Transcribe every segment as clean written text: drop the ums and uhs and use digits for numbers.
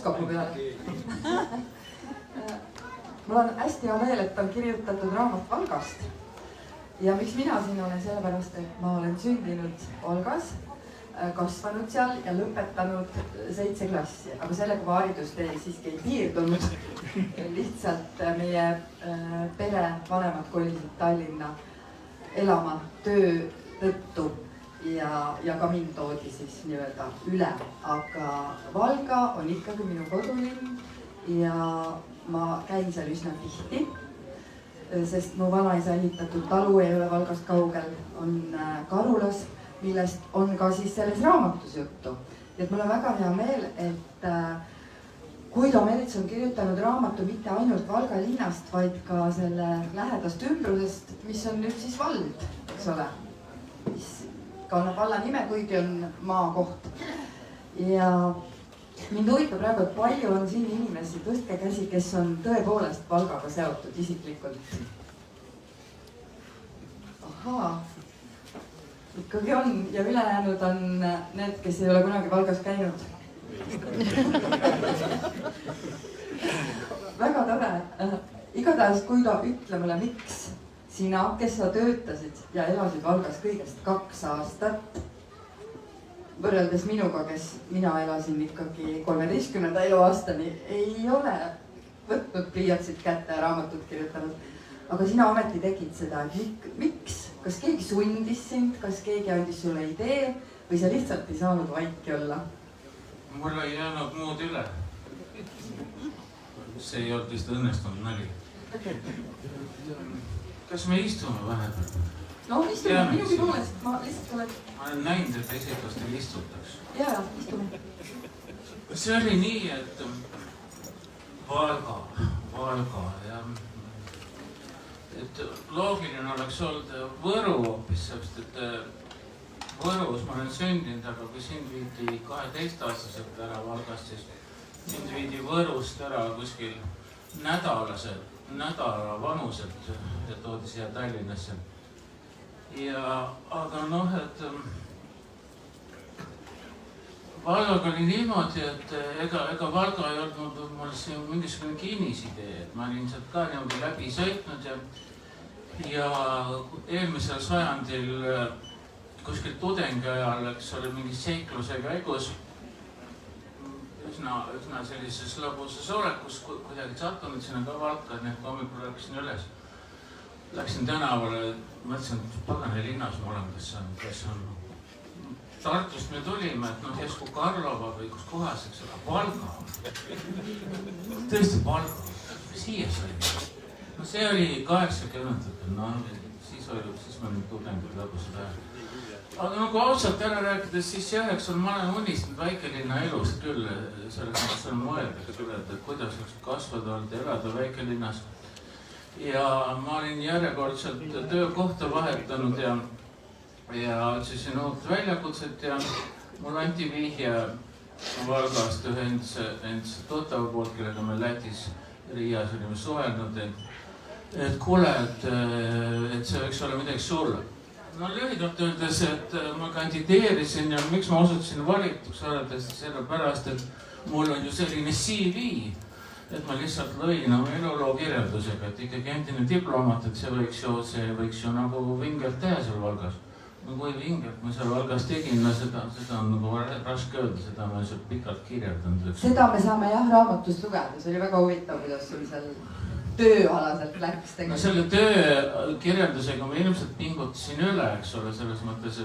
oskab mu peale. Mul on hästi hea meel, et on kirjutatud raamat Valgast. Ja miks mina siin olen, sellepärast, et ma olen sündinud Valgas, kasvanud seal ja lõpetanud 7 klassi, aga sellega mu haridustee siiski ei piirdunud. Lihtsalt meie pere vanemad kolisid Tallinna elama töö tõttu ja ka mind toodi siis nii-öelda üle. Aga Valga on ikkagi minu kodulinn ja ma käin seal üsna tihti, sest mu vanaisa ehitatud talu ei ole Valgast kaugel, on Karulas, millest on ka siis selles raamatus juttu. Et mul on väga hea meel, et Guido Melts on kirjutanud raamatu mitte ainult Valga linnast, vaid ka selle lähedast ümbrusest, mis on nüüd siis vald, eks ole, mis kannab valla nime, kuigi on maakoht. Ja mind huvitab praegu, et palju on siin inimesi, tõstke käsi, kes on tõepoolest Valgaga seotud isiklikult. Ahaa. Ikkagi on ja ülejäänud on need, kes ei ole kunagi Valgas käinud. Väga tore. Igatahes, Guido, ütle mulle, miks sina, kes sa töötasid ja elasid Valgas kõigest 2 aastat, võrreldes minuga, kes mina elasin ikkagi 13. eluaastani, ei ole võtnud pliiatsit kätte ja raamatut kirjutanud. Aga sina ometi tegid seda, et miks? Kas keegi sundis sind, kas keegi andis sulle idee või sa lihtsalt ei saanud vaiki olla? Mul ei jäänud muud üle. See ei olnud vist õnnestunud nali. Kas me istume vahepeal? No istume, minugi poolest, ma lihtsalt olen... Ma olen näinud, et esiklastel istutaks. Jaa, istume. See oli nii, et Valga ja... Et loogiline oleks olnud Võru hoopis, sest et Võrus ma olen sündinud, aga kui sind viidi 12-aastaselt ära Valgast, siis mind viidi Võrust ära kuskil nädala vanuselt ja toodi siia Tallinnasse. Aga noh, et Valgaga oli niimoodi, et ega Valga ei olnud mul siin mingisugune kinnisidee, et ma olin sealt ka niimoodi läbi sõitnud ja eelmisel sajandil kuskil tudengi ajal, eks ole, mingi seikluse käigus üsna sellises lõbusas olekus kuidagi sattunud sinna ka Valka, nii et hommikul läksin üles. Läksin tänavale, mõtlesin, et pagane linnas ma olen, kes on Tartust me tulime, et noh, jäsku Karlova või kus kohas, eks ole, Valga. Tõesti Valga, siia sai. No see oli 80-ndatel, no siis ma olin tudengid lõbusad ajal. Aga nagu ausalt ära rääkides, siis jah, eks on, ma olen unistanud väikelinna elust küll, selles mõttes on mõelda, et kuidas oleks kasvada olnud ja elada väikelinnas. Ja ma olin järjekordselt töökohta vahetanud ja otsisin uut väljakutset ja mul anti vihje Valgast ühe endise tuttava poolt, kellega me Lätis Riias olime suhelnud, et kuule, et see võiks olla midagi sulle. No lühidalt öeldes, et ma kandideerisin ja miks ma osutusin valituks, arvates sellepärast, et mul on ju selline CV, et ma lihtsalt lõin oma eluloo kirjeldusega, et ikkagi endine diplomat, et see võiks ju nagu vingelt teha seal Valgas. No kui vingelt ma seal Valgas tegin, no seda on nagu raske öelda, seda ma seal pikalt kirjeldanud. Seda me saame jah raamatust lugeda, see oli väga huvitav, kuidas sul seal tööalaselt läks tegelikult. No selle töö kirjeldusega ma ilmselt pingutasin üle, eks ole, selles mõttes,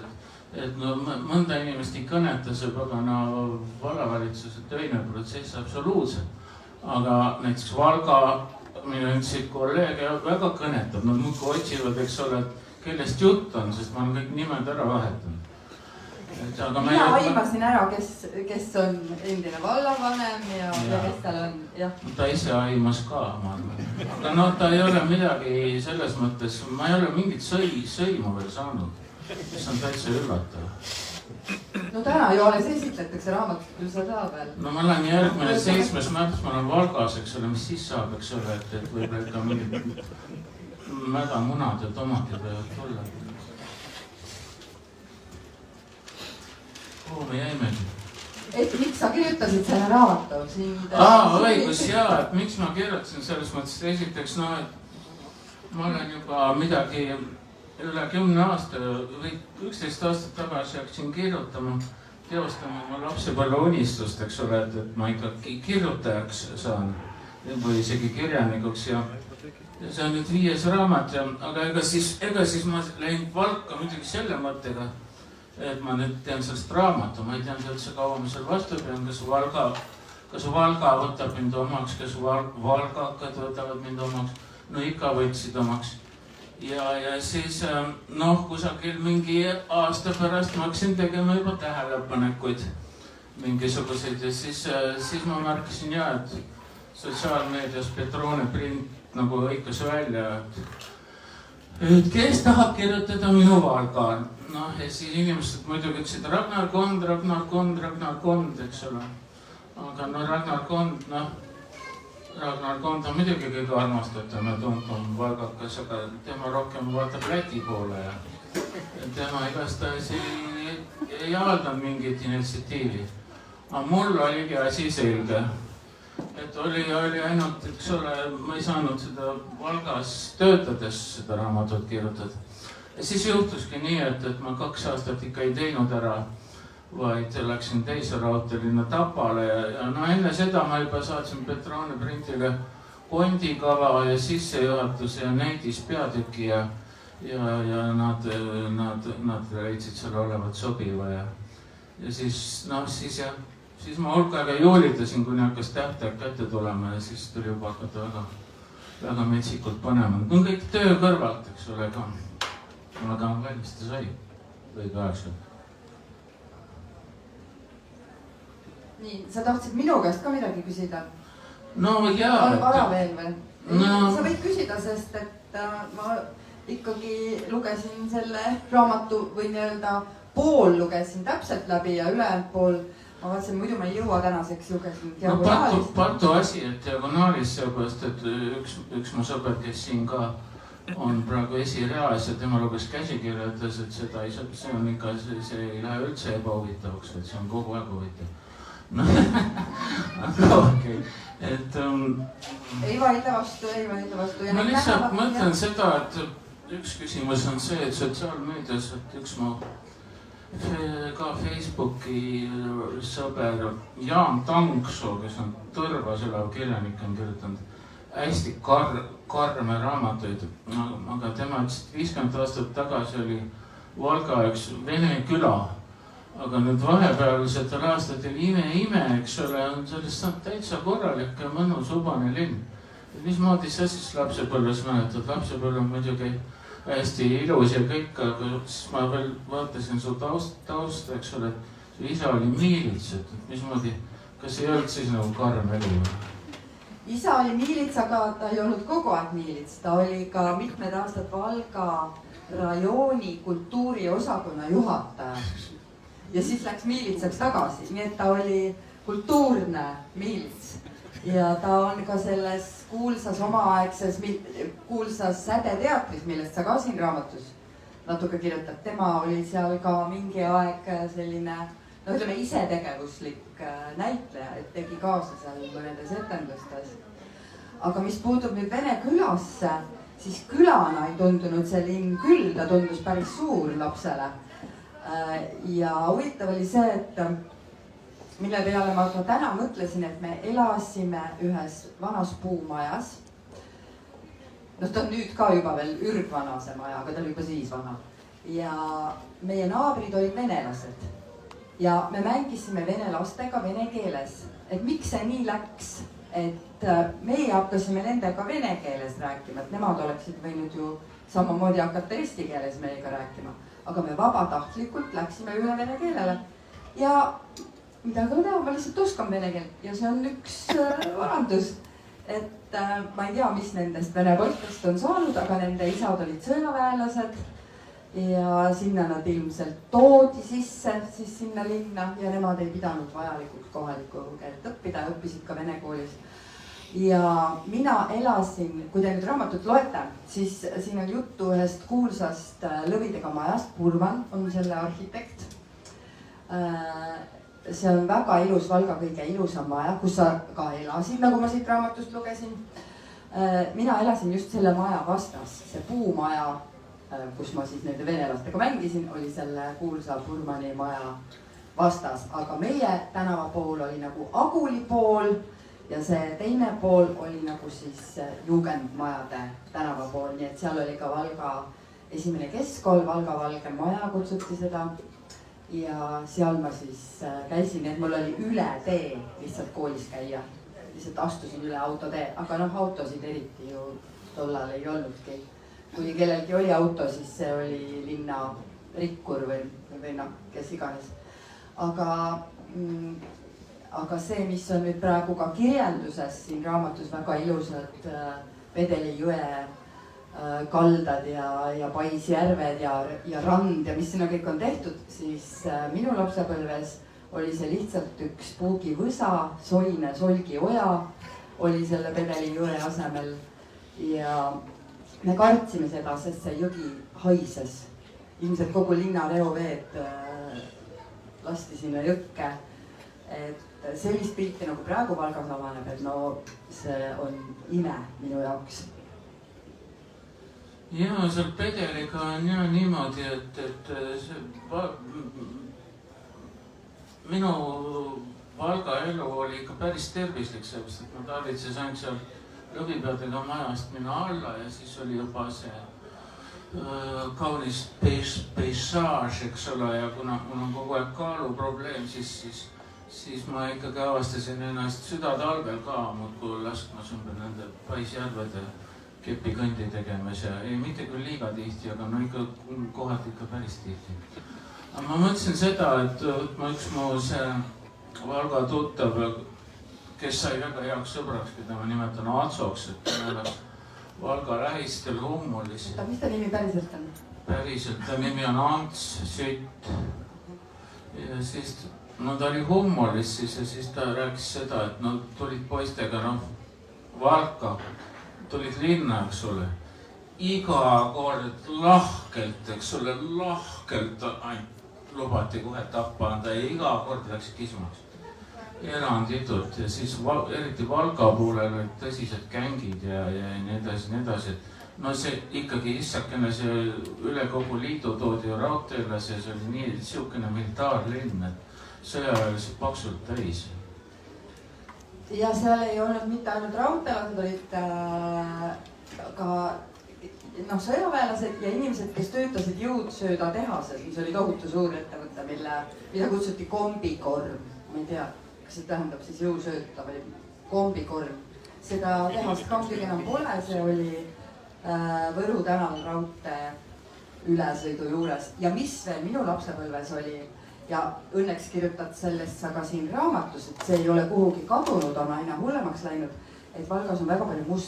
et no mõnda inimest ei kõneta see pagana vallavalitsuse töine protsess absoluutselt. Aga näiteks Valga minu endisi kolleege väga kõnetab, nad muudkui otsivad, eks ole, kellest jutt on, sest ma olen kõik nimed ära vahetanud. Mina aimasin ära, kes on endine vallavanem ja kes tal on, jah. Ta ise aimas ka, ma arvan. Aga no ta ei ole midagi selles mõttes, ma ei ole mingit sõimu veel saanud, mis on täitsa üllatav. No täna ju alles esitletakse raamatut, küll sa saab veel. No ma lähen järgmine 7. märts, ma olen Valgas, eks ole, mis siis saab, eks ole, et võib-olla ikka mingid mädamunad ja tomatid võivad tulla. Kuhu me jäimegi? et miks sa kirjutasid selle raamatu sind? Õigus jaa, et miks ma kirjutasin selles mõttes, et esiteks et ma olen juba midagi üle 10 aasta või 11 aastat tagasi hakkasin kirjutama, teostama oma lapsepõlve unistust, eks ole, et ma ikkagi kirjutajaks saan või isegi kirjanikuks ja see on nüüd 5. raamat ja aga ega siis ma läin Valka muidugi selle mõttega, et ma nüüd teen sellest raamatu, ma ei teadnud üldse kaua ma seal vastu pean, kas Valga võtab mind omaks, kas valgakad võtavad mind omaks, no ikka võtsid omaks. Ja siis kusagil mingi aasta pärast ma hakkasin tegema juba tähelepanekuid mingisuguseid ja siis ma märkasin et sotsiaalmeedias Petrone print nagu hõikas välja, et kes tahab kirjutada minu Valgal. Ja siis inimesed muidugi ütlesid Ragnar Kond, eks ole. Aga Ragnar Kond on muidugi kõige armastatum ja tuntum valgakas, aga tema rohkem vaatab Läti poole ja tema igastahes ei avaldanud mingit initsiatiivi. Aga mul oligi asi selge. Et oli ainult, eks ole, ma ei saanud seda Valgas töötades seda raamatut kirjutada. Ja siis juhtuski nii, et ma 2 aastat ikka ei teinud ära, vaid läksin teise raudteelinna Tapale ja enne seda ma juba saatsin Petrone printile kondikava ja sissejuhatuse ja näidis peatüki ja nad leidsid seal olevat sobiva ja siis ma hulk aega joolitasin, kuni hakkas tähtaeg kätte tulema ja siis tuli juba hakata väga metsikult panema. On kõik töö kõrvalt, eks ole ka. Aga valmis ta sai õige aegselt. Nii, sa tahtsid minu käest ka midagi küsida? No jaa. On vara veel või? Sa võid küsida, sest et ma ikkagi lugesin selle raamatu või pool lugesin täpselt läbi ja ülejäänud pool ma vaatasin, muidu ma ei jõua tänaseks lugesin diagonaalis. Patu asi, et diagonaalis seepärast, et üks mu sõber, kes siin ka on praegu esireas ja tema luges käsikirja, ütles, et see on ikka, see ei lähe üldse ebahuvitavaks, et see on kogu aeg huvitav. Aga okei, et... Ei vaidle vastu. Ma lihtsalt mõtlen seda, et üks küsimus on see, et sotsiaalmeedias, et üks mu ka Facebooki sõber Jaan Tangsoo, kes on Tõrvas elav kirjanik, on kirjutanud hästi karme raamatuid, aga tema ütles, et 50 aastat tagasi oli Valga üks vene küla, aga nüüd vahepealsetel aastatel ime, eks ole, on sellest saanud täitsa korralik ja mõnus ubane linn. Mismoodi sa siis lapsepõlves mäletad? Lapsepõlv on muidugi hästi ilus ja kõik, aga siis ma veel vaatasin su tausta, eks ole, et su isa oli miilits, et mismoodi, kas ei olnud siis nagu karm elu? Isa oli miilits, aga ta ei olnud kogu aeg miilits, ta oli ka mitmed aastad Valga rajooni kultuuriosakonna juhataja ja siis läks miilitsaks tagasi, nii et ta oli kultuurne miilits ja ta on ka selles kuulsas omaaegses kuulsas Sädeteatris, millest sa ka siin raamatus natuke kirjutad. Tema oli seal ka mingi aeg selline, isetegevuslik näitleja, et tegi kaasa seal mõnedes etendustes. Aga mis puutub nüüd Vene külasse, siis külana ei tundunud see linn küll, ta tundus päris suur lapsele. Ja huvitav oli see, et mille peale ma ka täna mõtlesin, et me elasime ühes vanas puumajas. Ta on nüüd ka juba veel ürgvana see maja, aga ta oli juba siis vana. Ja meie naabrid olid venelased. Ja me mängisime vene lastega vene keeles. Et miks see nii läks? Et meie hakkasime nendega vene keeles rääkima, et nemad oleksid võinud ju samamoodi hakata eesti keeles meiega rääkima. Aga me vabatahtlikult läksime üle vene keelele. Ja midagi on teha, ma lihtsalt oskan vene keelt ja see on üks varandus. Et ma ei tea, mis nendest vene poistest on saanud, aga nende isad olid sõjaväelased ja sinna nad ilmselt toodi sisse siis sinna linna ja nemad ei pidanud vajalikult kohalikku keelt õppida, õppisid ka vene koolis. Ja mina elasin, kui te nüüd raamatut loete, siis siin on juttu ühest kuulsast lõvidega majast, Purvan on selle arhitekt. see on väga ilus, Valga kõige ilusam maja, kus sa ka elasid, nagu ma siit raamatust lugesin. Mina elasin just selle maja vastas, see puumaja, kus ma siis nende venelastega mängisin, oli selle kuulsa Furmani maja vastas, aga meie tänava pool oli nagu Aguli pool ja see teine pool oli nagu siis juugendmajade tänava pool, nii et seal oli ka Valga esimene keskkool, Valga Valge Maja kutsuti seda. Ja seal ma siis käisin, et mul oli üle tee lihtsalt koolis käia. Lihtsalt astusin üle autotee, aga noh, autosid eriti ju tollal ei olnudki. Kui kellelgi oli auto, siis see oli linna rikkur või noh, kes iganes. Aga see, mis on nüüd praegu ka kirjelduses siin raamatus väga ilusad Pedeli jõe kaldad ja Paisjärved ja rand ja mis sinna kõik on tehtud, siis minu lapsepõlves oli see lihtsalt üks puugivõsa, soine solgioja oli selle Pedeli jõe asemel ja me kartsime seda, sest see jõgi haises. Ilmselt kogu linna reoveed lasti sinna jõkke, et sellist pilti nagu praegu Valgas avaneb, et no see on ime minu jaoks. Ja, seal Pedeliga on ja niimoodi, et minu Valga elu oli ikka päris tervislik, sellepärast, et ma tarvitses ainult seal lõvipeadega majast minna alla ja siis oli juba see kaunis peisaaž, eks ole, ja kuna mul on kogu aeg kaaluprobleem, siis ma ikkagi avastasin ennast südatalvel ka muudkui laskmas ümber nende Paisjärvede kepikõndi tegemas ja ei, mitte küll liiga tihti, aga no ikka kohati ikka päris tihti. Aga ma mõtlesin seda, et ma üks mu see Valga tuttav, kes sai väga heaks sõbraks, keda ma nimetan Atsoks, et ta elab Valga lähistel Hummulis. Mis ta nimi päriselt on? Päriselt, ta nimi on Ants Sütt. Ja siis, no ta oli Hummulis siis ja siis ta rääkis seda, et no tulid poistega, Valka, tulid linna, eks ole. Iga kord lahkelt, eks ole, lahkelt lubati kohe tappa anda ja iga kord läks kismaks. Eranditult ja siis eriti Valga poolel olid tõsised gängid ja nii edasi. No see ikkagi issakene see üle kogu liidu toodi ju raudteele, see oli nii siukene militaarlinn, et sõjaväelised paksult täis. Ja seal ei olnud mitte ainult raudteelased, olid ka sõjaväelased ja inimesed, kes töötasid jõudsööda tehases, mis oli tohutu suur ettevõte, mida kutsuti kombikorm. Ma ei tea, kas see tähendab siis jõusööta või kombikorm. Seda tehast kambig enam pole, see oli Võru tänaval raudtee ülesõidu juures. Ja mis veel minu lapsepõlves oli, ja õnneks kirjutad sellest sa ka siin raamatus, et see ei ole kuhugi kadunud, on aina hullemaks läinud, et Valgas on väga palju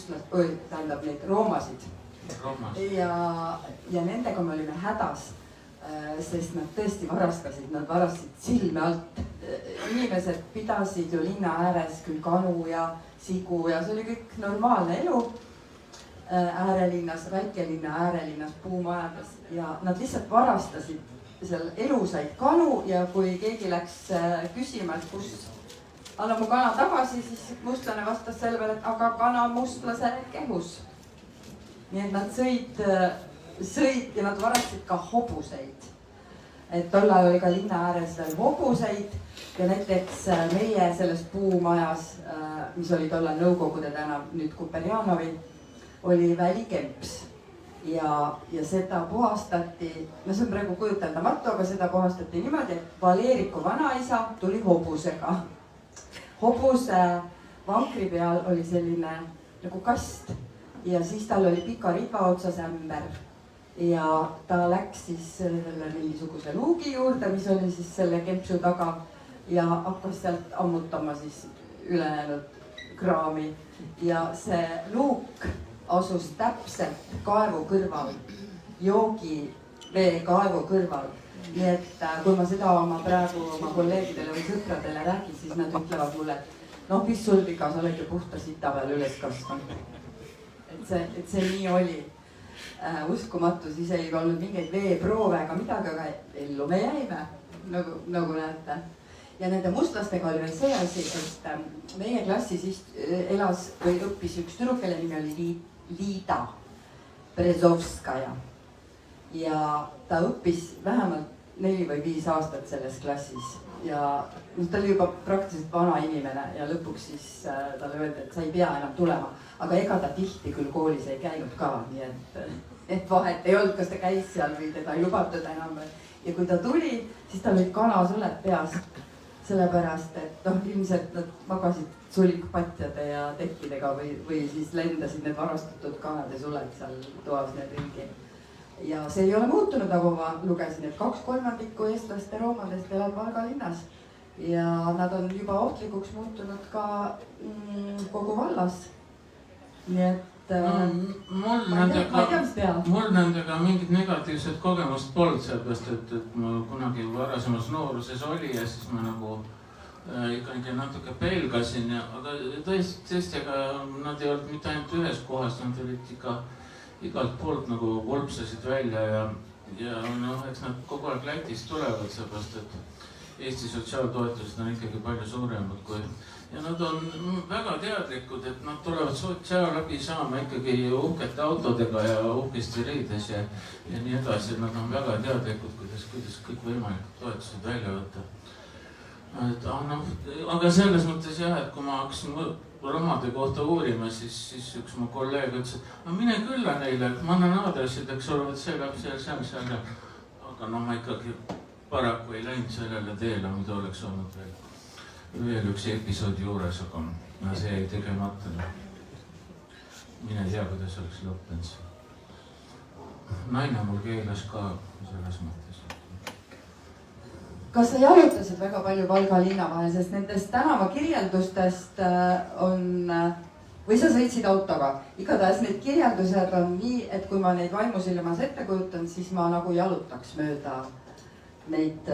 tähendab neid roomasid. Ja nendega me olime hädas, sest nad tõesti varastasid, nad varastasid silme alt. Inimesed pidasid ju linna ääres küll kanu ja sigu ja see oli kõik normaalne elu äärelinnas, väikelinna äärelinnas, puumajades ja nad lihtsalt varastasid seal elusaid kanu ja kui keegi läks küsima, et kus anna mu kana tagasi, siis mustlane vastas selle peale, et aga kana mustlase kehus. Nii et nad sõid ja nad varastasid ka hobuseid. Et tollal oli ka linna ääres veel hobuseid ja näiteks meie selles puumajas, mis oli tollal Nõukogude tänav, nüüd Kuperjanovi, oli välikemps ja seda puhastati, no see on praegu kujutendamatu, aga seda puhastati niimoodi, et Valeeriku vanaisa tuli hobusega. Hobuse vankri peal oli selline nagu kast ja siis tal oli pika riba otsas ämber ja ta läks siis selle mingisuguse luugi juurde, mis oli siis selle kempsu taga ja hakkas sealt ammutama siis ülejäänud kraami ja see luuk asus täpselt kaevu kõrval, joogivee kaevu kõrval. Nii et kui ma seda praegu oma kolleegidele või sõpradele räägin, siis nad ütlevad mulle, et mis sul viga, sa oled ju puhta sita peal üles kasvanud. Et see nii oli uskumatu, siis ei olnud mingeid veeproove ega midagi, aga ellu me jäime, nagu näete. ja nende mustlastega oli veel see asi, et meie klassis elas või õppis üks tüdruk, kelle nimi oli Liida Brezovskaja. Ja ta õppis vähemalt 4 või 5 aastat selles klassis ja ta oli juba praktiliselt vana inimene ja lõpuks siis talle öeldi, et sa ei pea enam tulema. Aga ega ta tihti küll koolis ei käinud ka, nii et vahet ei olnud, kas ta käis seal või teda ei lubatud enam. Ja kui ta tuli, siis tal olid kanasuled peas. Sellepärast, et ilmselt nad magasid sulikpatjade ja tekkidega või siis lendasid need varastatud kanade suled seal toas need ringi. Ja see ei ole muutunud, nagu ma lugesin, et 2/3 eestlaste roomadest elab Valga linnas. Ja nad on juba ohtlikuks muutunud ka kogu vallas. Nii et mul nendega mingit negatiivset kogemust polnud, sellepärast, et ma kunagi varasemas nooruses oli ja siis ma nagu ikkagi natuke pelgasin, aga tõesti, aga nad ei olnud mitte ainult ühes kohas, nad olid ikka igalt poolt nagu volpsasid välja ja eks nad kogu aeg Lätist tulevad, sellepärast, et Eesti sotsiaaltoetused on ikkagi palju suuremad kui ja nad on väga teadlikud, et nad tulevad sotsiaalabi saama ikkagi uhkete autodega ja uhkesti riides ja nii edasi. Nad on väga teadlikud, kuidas kõik võimalikud toetused välja võtta. Aga selles mõttes jah, et kui ma hakkasin romade kohta uurima, siis üks mu kolleeg ütles, et mine külla neile, et ma annan aadressid, eks ole, et see läheb seal. Aga ma ikkagi paraku ei läinud sellele teele, mida oleks olnud veel üks episoodi juures, aga see jäi tegemata. Mine tea, kuidas oleks lõppenud. Naine mul keelas ka selles mõttes. Kas sa jalutasid väga palju Valga linna vahel, sest nendest tänavakirjeldustest on, või sa sõitsid autoga? Igatahes need kirjeldused on nii, et kui ma neid vaimusilmas ette kujutan, siis ma nagu jalutaks mööda neid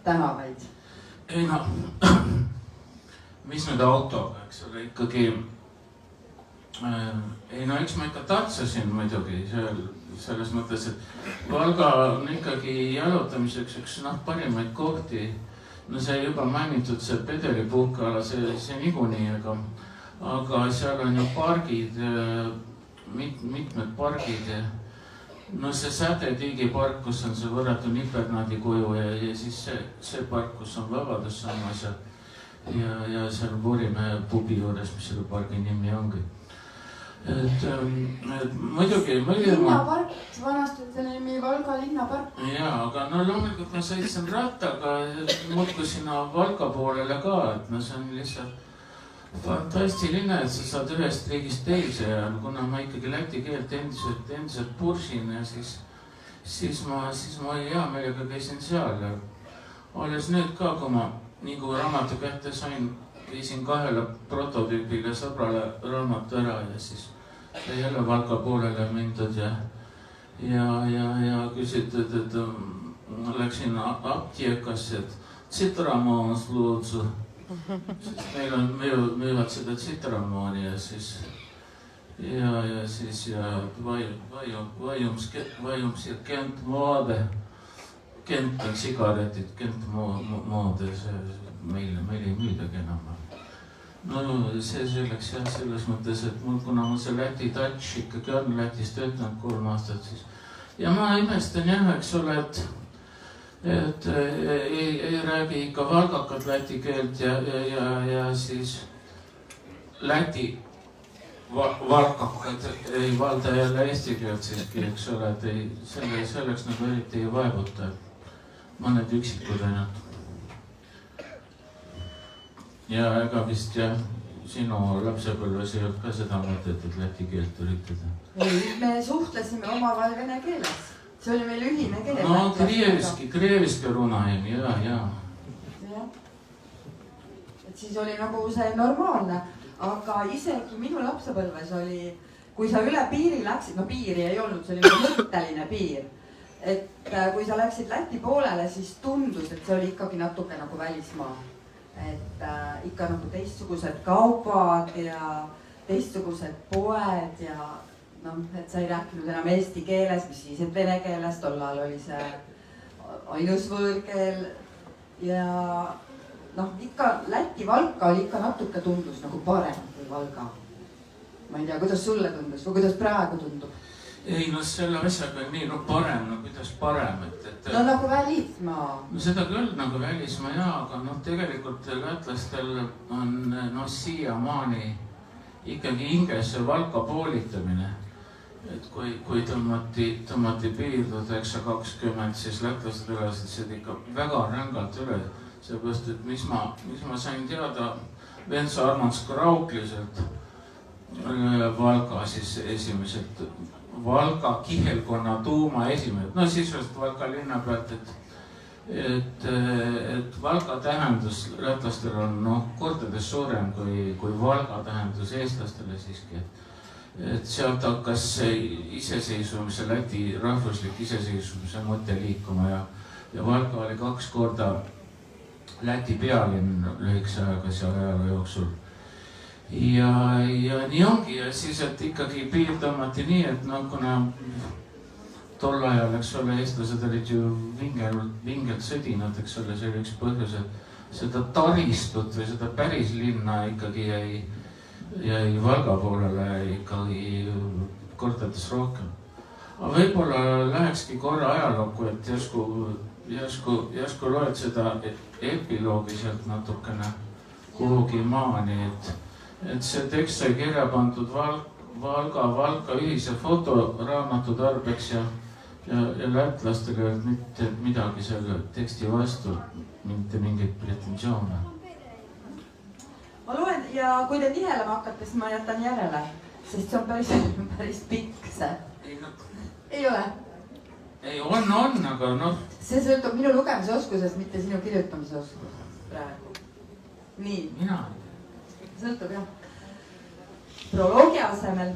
tänavaid. Ei mis nüüd autoga, eks ole, ikkagi, eks ma ikka tatsasin muidugi selles mõttes, et Valga on ikkagi jalutamiseks üks parimaid kohti. See juba mainitud, see Pedelipuhkala, see niikuinii, aga seal on ju pargid, mitmed pargid. See Sädetiigi park, kus on see võrratu Nipernaadi kuju ja siis see park, kus on Vabadussammas ja seal Vurimäe pubi juures, mis selle pargi nimi ongi. Muidugi... Linnapark, vanasti selle nimi Valga linnapark. Jaa, aga loomulikult ma sõitsin rattaga muudku sinna Valga poolele ka, et see on lihtsalt fantastiline, et sa saad ühest riigist teise ja kuna ma ikkagi läti keelt endiselt pursin ja siis ma hea meelega käisin seal ja alles nüüd ka, kui ma nii kui raamatu kätte sain, viisin 2 prototüübile sõbrale raamatu ära ja siis jälle Valga poolele mindud ja küsitud, et läksin apteekasse, et tsitramoons luudsu. Sest meil müüvad seda tsitramooni ja siis vajums ja Kent moode. Kent on sigaretid, Kent moode, meil ei müüdagi enam. See selleks jah, selles mõttes, et kuna mul see Läti touch ikkagi on Lätis töötanud 3 aastat, siis ja ma imestan jah, eks ole, et ei räägi ikka valgakad läti keelt ja siis Läti valgakad ei valda jälle eesti keelt siiski, eks ole, et selleks nagu eriti ei vaevuta. Mõned üksikud ainult. Ja ega vist jah, sinu lapsepõlves ei olnud ka seda mõtet, et läti keelt üritada? Me suhtlesime omavahel vene keeles. See oli meil ühine keel. No Kreeviski Runaim, jaa. Et siis oli nagu see normaalne, aga isegi minu lapsepõlves oli, kui sa üle piiri läksid, no piiri ei olnud, see oli mõtteline piir. Et kui sa läksid Läti poolele, siis tundus, et see oli ikkagi natuke nagu välismaa. Et ikka nagu teistsugused kaubad ja teistsugused poed ja et sa ei rääkinud enam eesti keeles, mis siis, et vene keeles, tol ajal oli see ainus võõrkeel ja noh, ikka Läti Valka oli ikka natuke tundus nagu parem kui Valga. Ma ei tea, kuidas sulle tundus või kuidas praegu tundub? Ei, no selle asjaga nii, no parem, no kuidas parem, et... No nagu välismaa. No seda küll nagu välismaa jaa, aga noh, tegelikult lätlastel on noh siiamaani ikkagi hinges see Valka poolitamine. Et kui tõmmati piir 1920, siis lätlased elasid seda ikka väga rängalt üle. Seepärast, et mis ma sain teada Venso Arnold Kraukliselt Valka siis esimesed Valka kihelkonna tuuma esimehed, no sisuliselt Valka linna pealt, et Valka tähendus lätlastel on noh, kordades suurem kui Valga tähendus eestlastele siiski. Et sealt hakkas iseseisvumise, Läti rahvuslik iseseisvumise mõte liikuma ja Valka oli 2 korda Läti pealinn lühikese ajaga seal ajaloo jooksul. Ja nii ongi ja siis, et ikkagi piir tõmmati nii, et noh, kuna tol ajal, eks ole, eestlased olid ju vingelt sõdinud, eks ole, see oli üks põhjus, et seda taristut või seda päris linna ikkagi jäi Valga poolele ikkagi kordades rohkem. Aga võib-olla lähekski korra ajalukku, et järsku loed seda epiloogi sealt natukene kuhugi maani, et see tekst sai kirja pandud Valka ühise fotoraamatu tarbeks ja lätlastega ei olnud mitte midagi selle teksti vastu, mitte mingeid pretensioone. Ma loen ja kui te nihelema hakkate, siis ma jätan järele, sest see on päris pikk see. Ei ole? Ei, on, aga noh. See sõltub minu lugemise oskusest, mitte sinu kirjutamise oskusest praegu. Nii. Mina. Sõltub jah. Proloogi asemel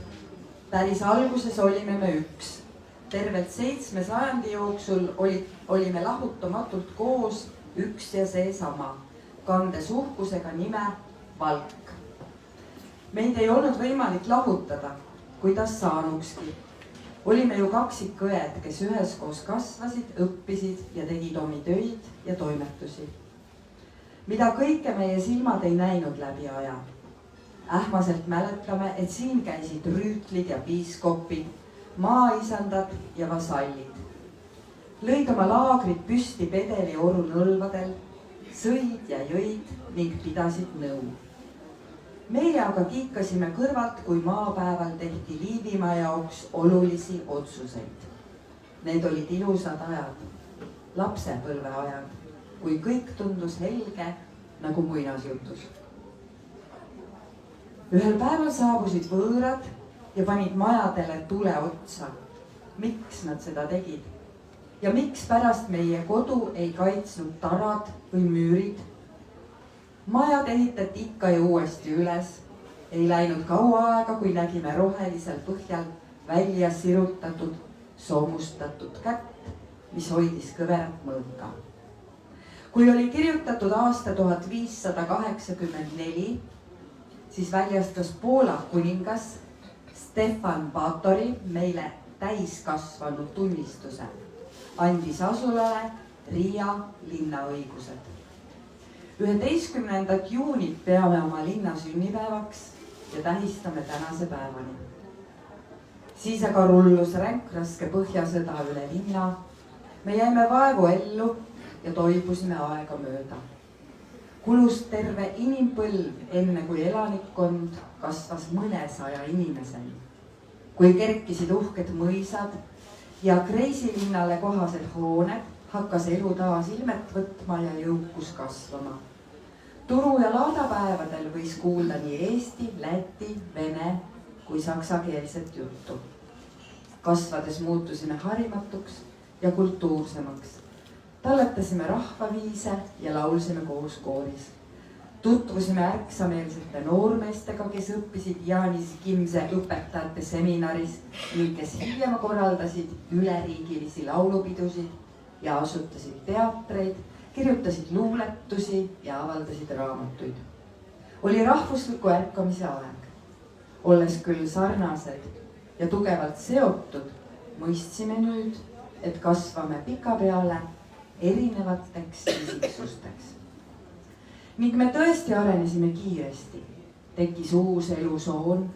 päris alguses olime me üks. Tervelt 7 sajandi jooksul olime lahutamatult koos üks ja see sama, kandes uhkusega nime Valk. Meid ei olnud võimalik lahutada, kuidas saanukski. Olime ju kaksikõed, kes üheskoos kasvasid, õppisid ja tegid omi töid ja toimetusi. Mida kõike meie silmad ei näinud läbi aja. Ähmaselt mäletame, et siin käisid rüütlid ja piiskopid, maaisandad ja vasallid. Lõid oma laagrid püsti pedeli oru nõlvadel, sõid ja jõid ning pidasid nõu. Meie aga kiikasime kõrvalt, kui maapäeval tehti Liivimaa jaoks olulisi otsuseid. Need olid ilusad ajad, lapsepõlve ajad, kui kõik tundus helge nagu muinasjutus. Ühel päeval saabusid võõrad ja panid majadele tule otsa. Miks nad seda tegid? Ja miks pärast meie kodu ei kaitsnud tarad või müürid? Majad ehitati ikka ja uuesti üles. Ei läinud kaua aega, kui nägime rohelisel põhjal välja sirutatud, soomustatud kätt, mis hoidis kõverat mõõka. Kui oli kirjutatud aasta 1584, siis väljastas Poola kuningas Stefan Batory meile täiskasvanud tunnistuse, andis asulale Riia linnaõigused. 11. juunit peame oma linna sünnipäevaks ja tähistame tänase päevani. Siis aga rullus ränk raske põhjasõda üle linna. Me jäime vaevu ellu ja toibusime aega mööda. Kulus terve inimpõlv, enne kui elanikkond kasvas mõnesaja inimeseni. Kui kerkisid uhked mõisad ja kreisilinnale kohased hooned, hakkas elu taas ilmet võtma ja jõukus kasvama. Turu- ja laadapäevadel võis kuulda nii Eesti, Läti, Vene kui saksakeelset juttu. Kasvades muutusime harimatuks ja kultuursemaks. Talletasime rahvaviise ja laulsime koos kooris. Tutvusime ärksameelsete noormeestega, kes õppisid Jaanis Kimse õpetajate seminaris ning kes hiljem korraldasid üleriigilisi laulupidusid ja asutasid teatreid, kirjutasid luuletusi ja avaldasid raamatuid. Oli rahvusliku ärkamise aeg. Olles küll sarnased ja tugevalt seotud, mõistsime nüüd, et kasvame pika peale erinevateks isiksusteks. Ning me tõesti arenesime kiiresti. Tekkis uus elusoon,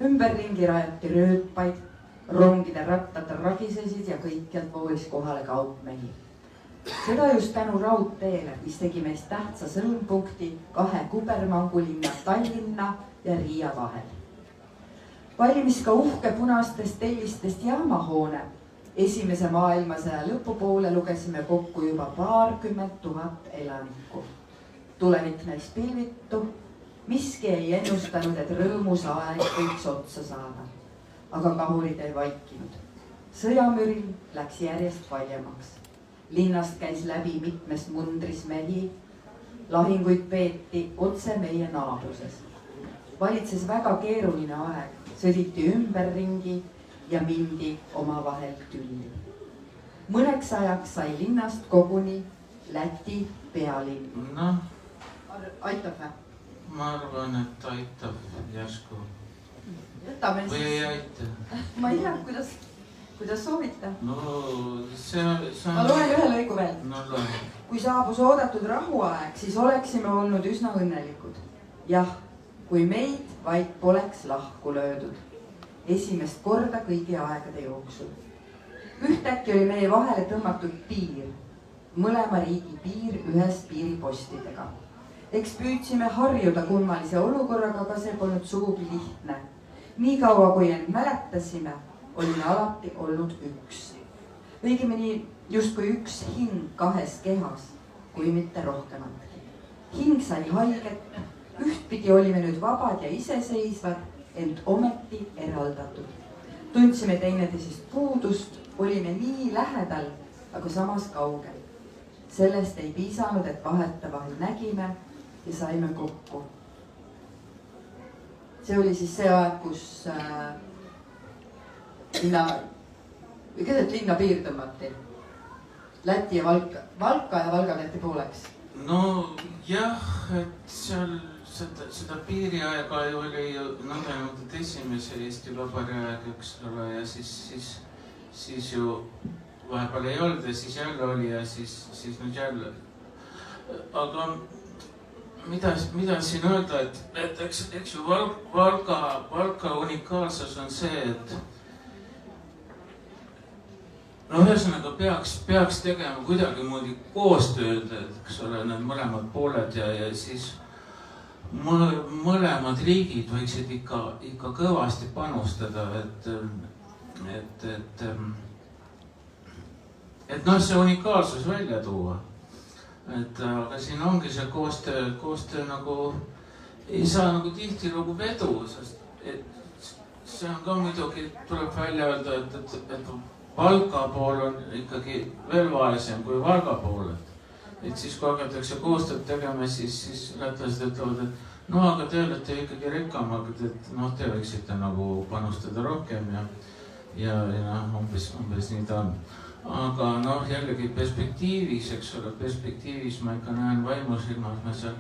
ümberringi rajati rööpaid, rongide rattad ragisesid ja kõikjalt voolis kohale kaupmehi. Seda just tänu raudteele, mis tegi meist tähtsa sõlmpunkti 2 kubermangulinna Tallinna ja Riia vahel. Valmis ka uhke punastest tellistest jaamahoone. Esimese maailmasõja lõpupoole lugesime kokku juba 20 000 elanikku. Tulevik näis pilvitu, miski ei ennustanud, et rõõmus aeg võiks otsa saada. Aga kahurid ei vaikinud. Sõjamüril läks järjest valjemaks. Linnast käis läbi mitmest mundris mehi. Lahinguid peeti otse meie naabruses. Valitses väga keeruline aeg. Sõditi ümberringi ja mindi omavahel tülli. Mõneks ajaks sai linnast koguni Läti pealinn. Noh, aitab või? ma arvan, et aitab järsku. Jätame Või ei siis. aita? Ma ei tea, kuidas soovite. No see on... Ma loen ühe lõigu veel. No loen. Kui saabus oodatud rahuaeg, siis oleksime olnud üsna õnnelikud. Jah, kui meid vaid poleks lahku löödud. Esimest korda kõigi aegade jooksul. Ühtäkki oli meie vahele tõmmatud piir. Mõlema riigi piir ühes piiripostidega. Eks püüdsime harjuda kummalise olukorraga, aga see polnud sugugi lihtne. Nii kaua, kui end mäletasime, olime alati olnud üks. Õigemini justkui üks hing 2 kehas, kui mitte rohkematki. Hing sai haiget, ühtpidi olime nüüd vabad ja iseseisvad, ent ometi eraldatud. Tundsime teineteisest puudust, olime nii lähedal, aga samas kaugel. Sellest ei piisanud, et vahetevahel nägime ja saime kokku. See oli siis see aeg, kus keset linna piir tõmmati. Läti ja Valka ja Valga tehti pooleks. No jah, et seal seda piiriaega oli ju nõndanimetatud esimese Eesti Vabariigi aeg, eks ole, ja siis ju vahepeal ei olnud ja siis jälle oli ja siis nüüd jälle. Aga mida siin öelda, et eks ju Valka unikaalsus on see, et no ühesõnaga peaks tegema kuidagimoodi koostööd, eks ole, need mõlemad pooled ja siis mõlemad riigid võiksid ikka kõvasti panustada, et noh, see unikaalsus välja tuua. Aga siin ongi see koostöö nagu ei saa nagu tihtilugu vedu, sest see on ka muidugi, tuleb välja öelda, et Valka pool on ikkagi veel vaesem kui Valga pool. Et siis kui hakatakse koostööd tegema, siis lätlased ütlevad, et no aga te olete ikkagi rikkamad, et noh, te võiksite nagu panustada rohkem ja noh, umbes nii ta on. Aga noh, jällegi perspektiivis, eks ole, perspektiivis ma ikka näen vaimusilmas, ma seal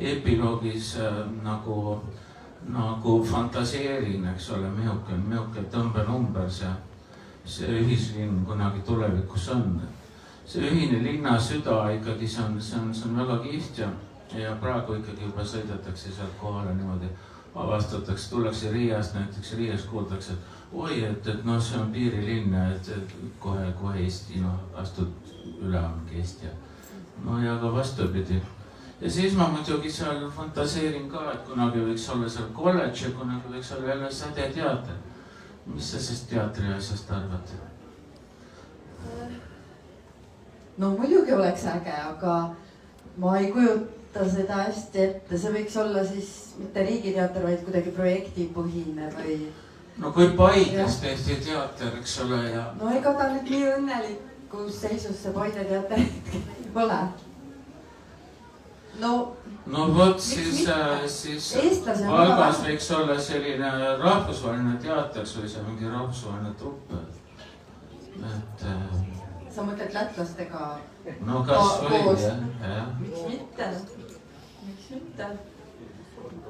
epiloogis nagu fantaseerin, eks ole, mihuke tõmbenumber see ühislinn kunagi tulevikus on. See ühine linna süda ikkagi, see on väga kihvt ja praegu ikkagi juba sõidetakse sealt kohale niimoodi, avastatakse, tullakse Riiast, näiteks Riias kuuldakse, et oi, et noh, see on piirilinn, et kohe Eesti, noh, astud üle ongi Eesti. No ja ka vastupidi. Ja siis ma muidugi seal fantaseerin ka, et kunagi võiks olla seal kolledž ja kunagi võiks olla jälle sädeteater. Mis sa sest teatri asjast arvad? No muidugi oleks äge, aga ma ei kujuta seda hästi ette. See võiks olla siis mitte riigiteater, vaid kuidagi projektipõhine või... No kui Paides tehti teater, eks ole, ja... No ega ta nüüd nii õnnelikus seisus see Paide teater ei ole. No vot, siis Valgas võiks olla selline rahvusvaheline teater, see oli see mingi rahvusvaheline trupp. Sa mõtled lätlastega no kas või, jah. Miks mitte?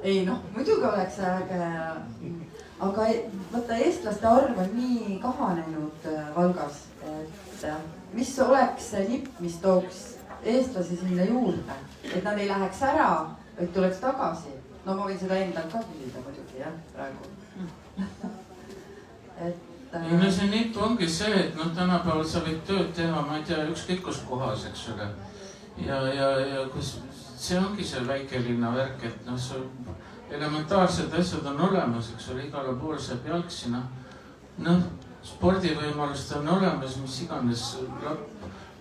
Ei noh, muidugi oleks äge, aga võtta eestlaste arv on nii kahanenud Valgas, et mis oleks see nipp, mis tooks eestlasi sinna juurde, et nad ei läheks ära, vaid tuleks tagasi. No ma võin seda endalt ka küsida muidugi jah, praegu. Ei, no see nipp ongi see, et no tänapäeval sa võid tööd teha, ma ei tea, ükskõik kus kohas, eks ole. Ja kus see ongi see väikelinna värk, et no see elementaarsed asjad on olemas, eks ole, igale pool saab jalgsina. Noh, spordivõimalust on olemas, mis iganes.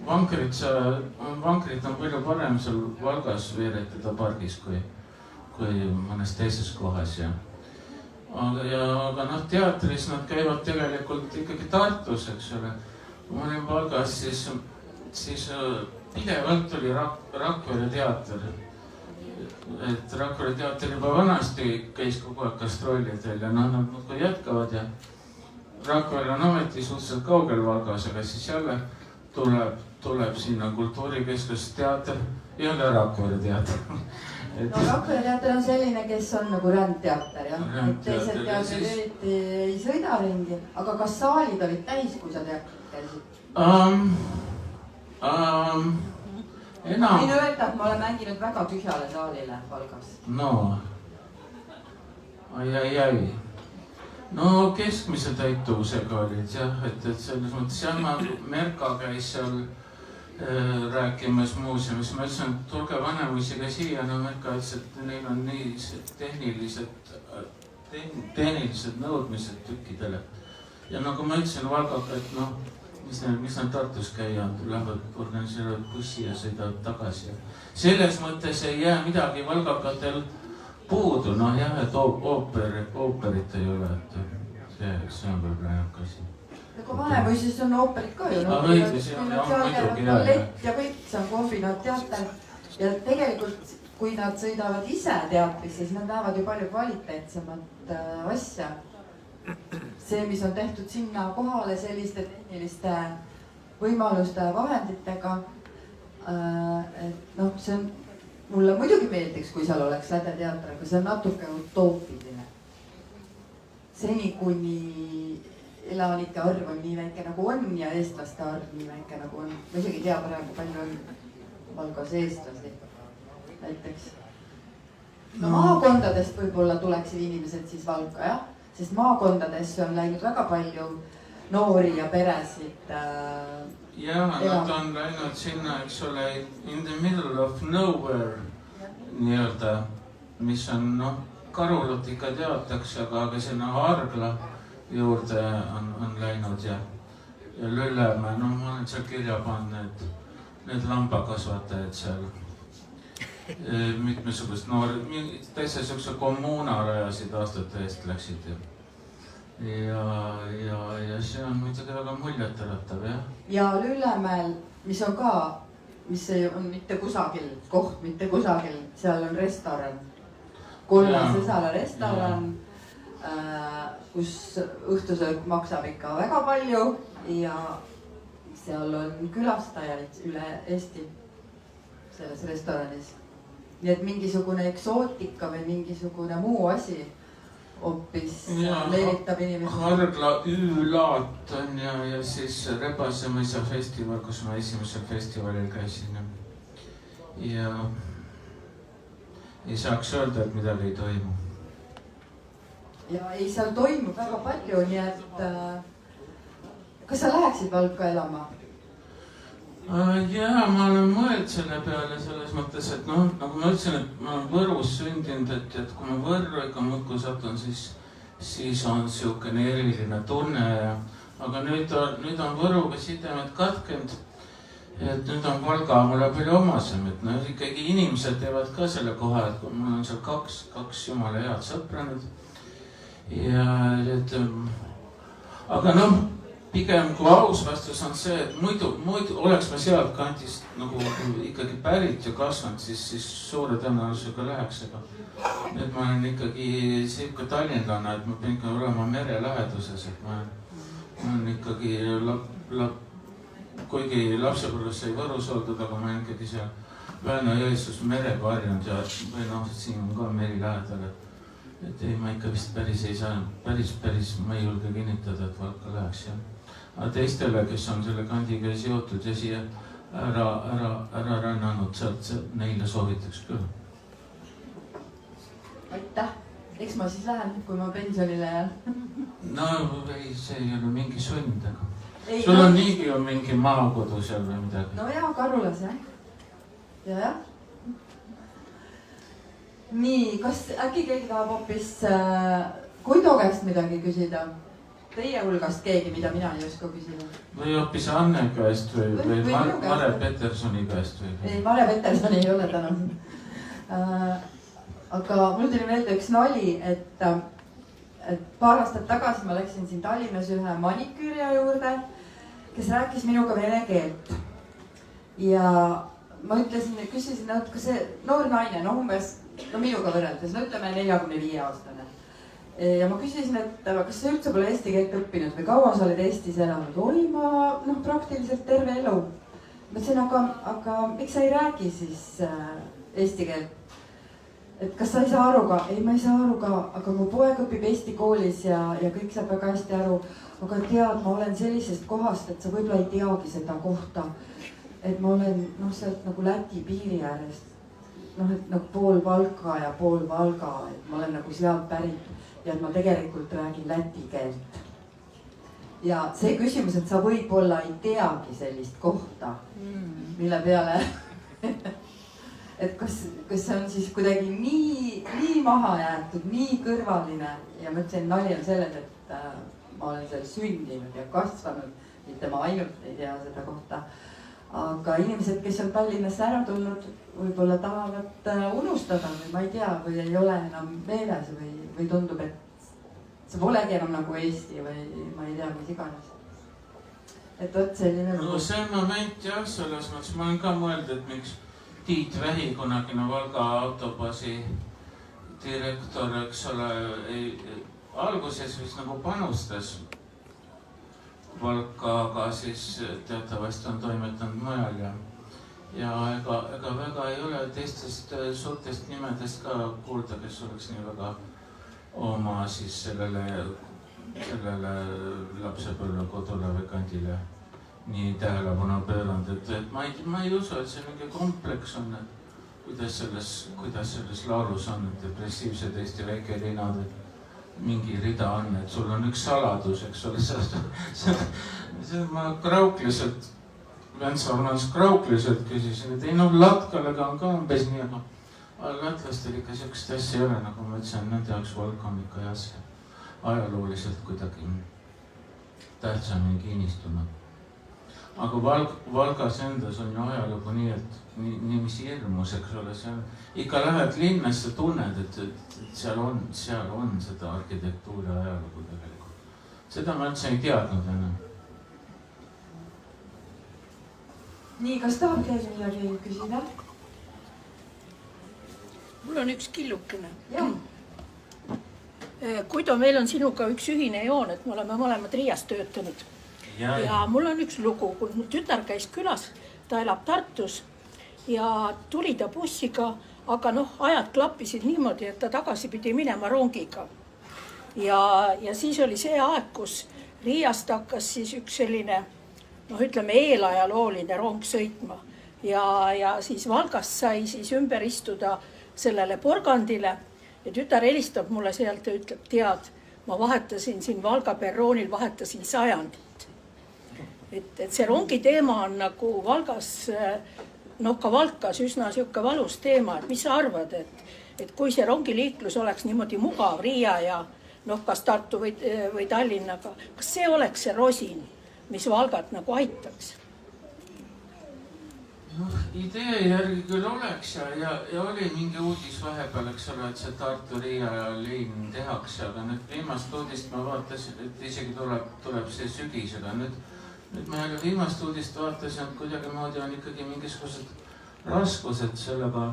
Vankrit on palju parem seal Valgas veeretada pargis kui mõnes teises kohas. Aga noh, teatris nad käivad tegelikult ikkagi Tartus, eks ole. Kui ma olin Valgas, siis pidevalt oli Rakvere teater. Et Rakvere teater juba vanasti käis kogu aeg gastrolidel ja nad muudkui jätkavad ja Rakvere on ometi suhteliselt kaugel Valgas, aga siis jälle tuleb sinna kultuurikeskus teater, jälle Rakvere teater. No Rakvere teater on selline, kes on nagu rändteater, jah. Teised teatrid eriti ei sõida ringi, aga kas saalid olid täis, kui sa teatrit käisid? Võin öelda, et ma olen mänginud väga tühjale saalile Valgas. No, ai. No keskmise täituvusega olid jah, et selles mõttes jah, Merka käis seal rääkimas muuseumis. Ma ütlesin, et tulge vanemuisiga siia, no Merka ütles, et neil on nii tehnilised nõudmised tükkidele. Ja nagu ma ütlesin Valgaga, et noh, mis nad Tartus käivad, lähevad organiseerivad bussi ja sõidavad tagasi. Selles mõttes ei jää midagi Valgakatel puudu, noh jah, et ooperit ei ole, et see on võib-olla ainukasi. Nagu Vanemuises on ooperit ka ju. Ballett ja kõik, see on kombinaatteater. Ja tegelikult, kui nad sõidavad ise teatrisse, siis nad näevad ju palju kvaliteetsemat asja. See, mis on tehtud sinna kohale selliste tehniliste võimaluste ja vahenditega, et noh, see on, mulle muidugi meeldiks, kui seal oleks läde teater, aga see on natuke utoopiline. Seni, kuni elanike arv on nii väike nagu on ja eestlaste arv nii väike nagu on. Ma isegi ei tea praegu, palju on Valgas eestlasi näiteks. No maakondadest võib-olla tuleksid inimesed siis Valka, jah? Sest maakondadesse on läinud väga palju noori ja peresid. Jah, nad on läinud sinna, eks ole, in the middle of nowhere nii-öelda, mis on, noh, Karulot ikka teatakse, aga sinna Argla juurde on läinud ja Lüllemäe, no ma olen seal kirja pannud need lambakasvatajad seal. Mitmesugust noored, täitsa sihukese kommuuna rajasid aastate eest läksid ja see on muidugi väga muljetäratav, jah. Ja Lüllemäel, mis on ka, mis on mitte kusagil, koht mitte kusagil, seal on restoran. Kollasesala restoran, kus õhtusöök maksab ikka väga palju ja seal on külastajaid üle Eesti selles restoranis. Nii et mingisugune eksootika või mingisugune muu asi hoopis leeritab inimesi. Argla Ü-laat on ja siis Rebasemõisa festival, kus ma esimesel festivalil käisin. Ja ei saaks öelda, et midagi ei toimu. Ja ei, seal toimub väga palju, nii et kas sa läheksid Valka elama? Jaa, ma olen mõeld selle peale selles mõttes, et noh, nagu ma ütlesin, et ma olen Võrus sündinud, et kui ma Võrru ikka muudkui satun, siis on siukene eriline tunne. Aga nüüd on Võruga sidemed katkenud, et nüüd on Valga mulle palju omasem, et no ikkagi inimesed teevad ka selle koha, et mul on seal kaks jumala head sõpra nüüd. Ja et, aga noh, pigem kui aus vastus on see, et muidu oleks ma sealt kantist nagu ikkagi pärit ja kasvanud, siis suure tõenäosusega läheks, aga nüüd ma olen ikkagi siuke tallinlane, et ma pean ikka olema mere läheduses, et ma olen ikkagi kuigi lapsepõlves sai Võrus oldud, aga ma olen ikkagi seal Väino-Jõesus merega harjunud ja või noh, siin on ka meri lähedal, et ei, ma ikka vist päris ei saa, päris ma ei julge kinnitada, et Valka läheks, jah. Aga teistele, kes on selle kandiga seotud ja siia ära rännanud sealt, neile soovitaks küll. Aitäh! Eks ma siis lähen, kui ma pensionile jään. No ei, see ei ole mingi sund, aga sul on niigi on mingi maakodu seal või midagi. No jaa, Karulas, jah. Ja. Nii, kas äkki keegi tahab hoopis Koido käest midagi küsida? Teie hulgast keegi, mida mina ei oska küsida? Või hoopis Anne käest või Mare Petersoni käest või? Ei, Mare Petersoni ei ole täna. Aga mul tuli meelde üks nali, et paar aastat tagasi ma läksin siin Tallinnas ühe maniküüria juurde, kes rääkis minuga vene keelt. Ja ma küsisin, et kas see noor naine, umbes minuga võrreldes, ütleme 45-aastane. Ja ma küsisin, et kas sa üldse pole eesti keelt õppinud või kaua sa oled Eestis elanud? Oi, ma praktiliselt terve elu. Mõtlesin, aga miks sa ei räägi siis eesti keelt? Et kas sa ei saa aru ka? Ei, ma ei saa aru ka, aga mu poeg õpib Eesti koolis ja kõik saab väga hästi aru. Aga tead, ma olen sellisest kohast, et sa võib-olla ei teagi seda kohta. Et ma olen sealt nagu Läti piiri äärest. Et nagu pool Valka ja pool Valga, et ma olen nagu sealt pärit ja et ma tegelikult räägin läti keelt. Ja see küsimus, et sa võib-olla ei teagi sellist kohta, mille peale, et kas see on siis kuidagi nii maha jäetud, nii kõrvaline ja mõtlesin, nali on selles, et ma olen seal sündinud ja kasvanud, mitte ma ainult ei tea seda kohta. Aga inimesed, kes on Tallinnasse ära tulnud, võib-olla tahavad unustada või ma ei tea, või ei ole enam meeles või tundub, et see polegi enam nagu Eesti või ma ei tea, mis iganes. Et võt selline lugu. No see moment jah, selles mõttes ma olen ka mõeld, et miks Tiit Vähi, kunagine Valga autobasi direktor, eks ole, alguses vist nagu panustas Valka, aga siis teatavasti on toimetanud mujal ja ega väga ei ole teistest suurtest nimedest ka kuulda, kes oleks nii väga oma siis sellele lapsepõlve kodule või kandile nii tähelepanu pööranud, et ma ei usu, et see mingi kompleks on, et kuidas selles laulus on, et depressiivsed Eesti väikelinnad, et mingi rida on, et sul on üks saladus, eks ole, ma kraukliselt, Vents-Ormans kraukliselt küsisin, et ei Latkalega on ka umbes nii, aga lätlastel ikka sellist asja ei ole, nagu ma ütlesin, nende jaoks Valka on ikka jah, ajalooliselt kuidagi tähtsamini kinnistunud. Aga Valgas endas on ju ajalugu nii, et nii mis hirmus, eks ole, seal ikka lähed linnasse, tunned, et seal on seda arhitektuuri ajalugu tegelikult. Seda ma üldse ei teadnud enam. Nii, kas tahab keegi midagi küsida? Mul on üks killukene. Koido, meil on sinuga üks ühine joon, et me oleme mõlemad Riias töötanud. Ja mul on üks lugu, kui mu tütar käis külas, ta elab Tartus ja tuli ta bussiga, aga ajad klappisid niimoodi, et ta tagasi pidi minema rongiga. Ja siis oli see aeg, kus Riiast hakkas siis üks selline, ütleme eelajalooline rong sõitma. Ja siis Valgast sai siis ümber istuda sellele porgandile ja tütar helistab mulle sealt ja ütleb, tead, ma vahetasin siin Valga perroonil, vahetasin 100. Et see rongi teema on nagu Valgas, ka Valkas üsna siuke valus teema, et mis sa arvad, et kui see rongiliiklus oleks niimoodi mugav Riia ja kas Tartu või Tallinnaga, kas see oleks see rosin, mis Valgat nagu aitaks? Idee järgi küll oleks ja oli mingi uudis vahepeal, eks ole, et see Tartu-Riia liin tehakse, aga nüüd viimast uudist ma vaatasin, et isegi tuleb see sügisega. Nüüd ma viimast uudist vaatasin, et kuidagi moodi on ikkagi mingisugused raskused sellega,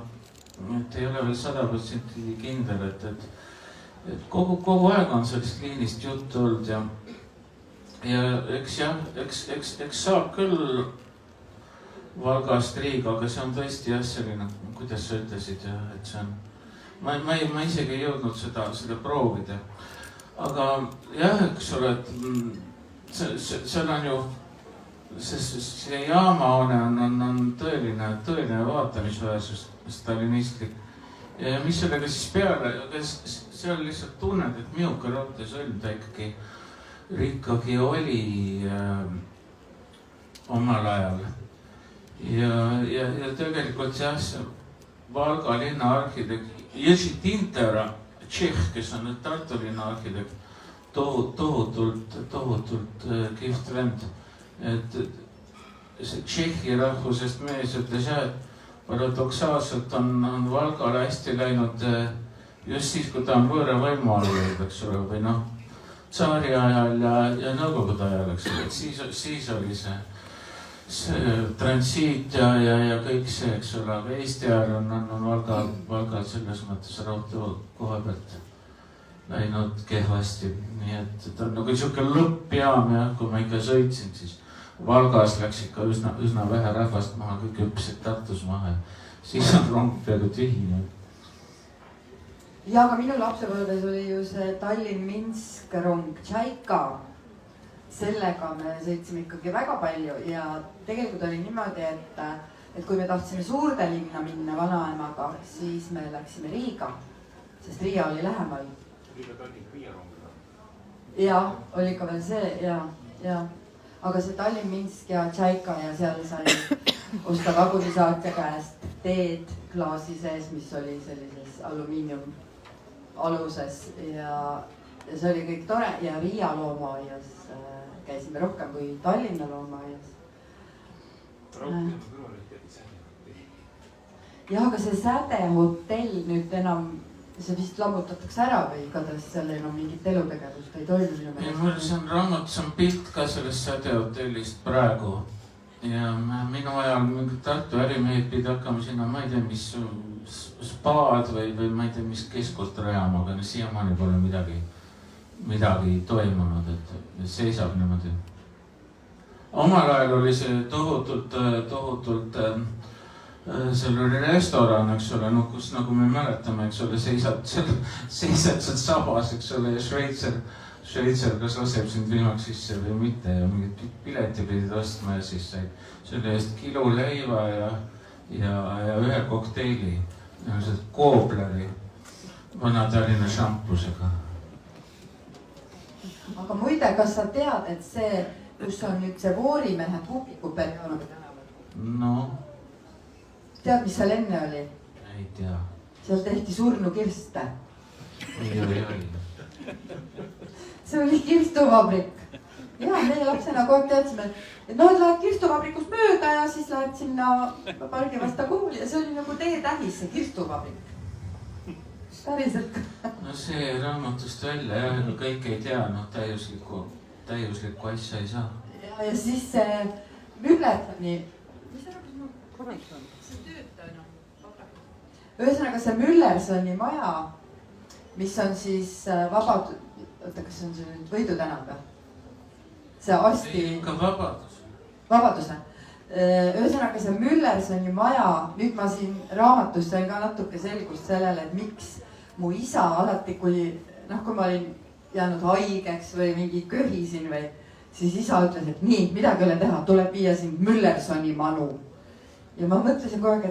et ei ole veel 100% kindel, et kogu aeg on sellist liinist juttu olnud ja eks saab küll Valgast Riiga, aga see on tõesti jah selline, kuidas sa ütlesid, et see on ma isegi ei jõudnud seda proovida. Aga jah, eks ole, et seal on ju, see jaamahoone on tõeline vaatamisväärsus, stalinistlik. Ja mis sellega siis peale, seal lihtsalt tunned, et Miuka raudteesõlm ta ikkagi oli omal ajal. Ja tegelikult jah, see Valga linna arhitekt Jerzy Tintera, Tšehh, kes on nüüd Tartu linna arhitekt, tohutult kihvt vend. Et see Tšehhi rahvusest mees ütles jah, et paradoksaalselt on Valgale hästi läinud just siis, kui ta on võõra võimu all olnud, eks ole, või noh, tsaari ajal ja nõukogude ajal, eks ole, et siis oli see transiit ja kõik see, eks ole, aga Eesti ajal on Valgal selles mõttes raudtee koha pealt läinud kehvasti. Nii et ta on nagu siuke lõppjaam ja kui ma ikka sõitsin, siis Valgas läks ikka üsna vähe rahvast maha, kõik hüppasid Tartus maha. Siis on rong peaaegu tühine. Ja aga minu lapsepõlves oli ju see Tallinn-Minsk rong Tšaika. Sellega me sõitsime ikkagi väga palju ja tegelikult oli niimoodi, et kui me tahtsime suurde linna minna vanaemaga, siis me läksime Riiga, sest Riia oli lähemal. Riia Tallinn Riia rong. Ja, oli ka veel see, ja. Aga see Tallinn-Minsk ja Tšaika ja seal sai osta vagunisaatja käest teed klaasi sees, mis oli sellises alumiinium aluses ja see oli kõik tore ja Riia loomaaias käisime rohkem kui Tallinna loomaaias. Ja aga see Säde hotell nüüd enam, see vist lammutatakse ära või igatahes seal enam mingit elutegevust ei toimu. Mul see on raamat, see on pilt ka sellest Säde hotellist praegu. Ja minu ajal mingid Tartu ärimehed pidi hakkama sinna, ma ei tea, mis spaad või ma ei tea, mis keskust rajama, aga siiamaani pole midagi toimunud, et seisab niimoodi. Omal ajal oli see tohutult seal oli restoran, eks ole, no kus nagu me mäletame, eks ole, seisad seal sabas, eks ole, ja Šveitser kas laseb sind vihmaks sisse või mitte ja mingid pileti pidid ostma ja siis said selle eest kilo leiva ja ühe kokteili, Koobleri Vana-Tallinna šampusega. Aga muide, kas sa tead, et see, kus on nüüd see Voorimehe publiku perioon tänaval? No. Tead, mis seal enne oli? Ei tea. Seal tehti surnukirste. Ei. See oli kirstuvabrik. Ja, meie lapsena kogu aeg teadsime, et lähed kirstuvabrikust mööda ja siis lähed sinna pargi vasta kooli ja see oli nagu teetähis, see kirstuvabrik. Päriselt. No see raamatust välja jah, aga kõik ei tea, täiuslikku asja ei saa. Ja siis see Müllersoni, mis see on? See töötajana. Ühesõnaga see Müllersoni maja, mis on siis oota, kas on see nüüd Võidu tänav või? See asti... Ikka Vabadus. Vabaduse. Ühesõnaga see Müllersoni maja, nüüd ma siin raamatus sain ka natuke selgust sellele, et miks mu isa alati, kui ma olin jäänud haigeks või mingi köhisin või, siis isa ütles, et nii, midagi ei ole teha, tuleb viia sind Müllersoni manu. Ja ma mõtlesin kogu aeg,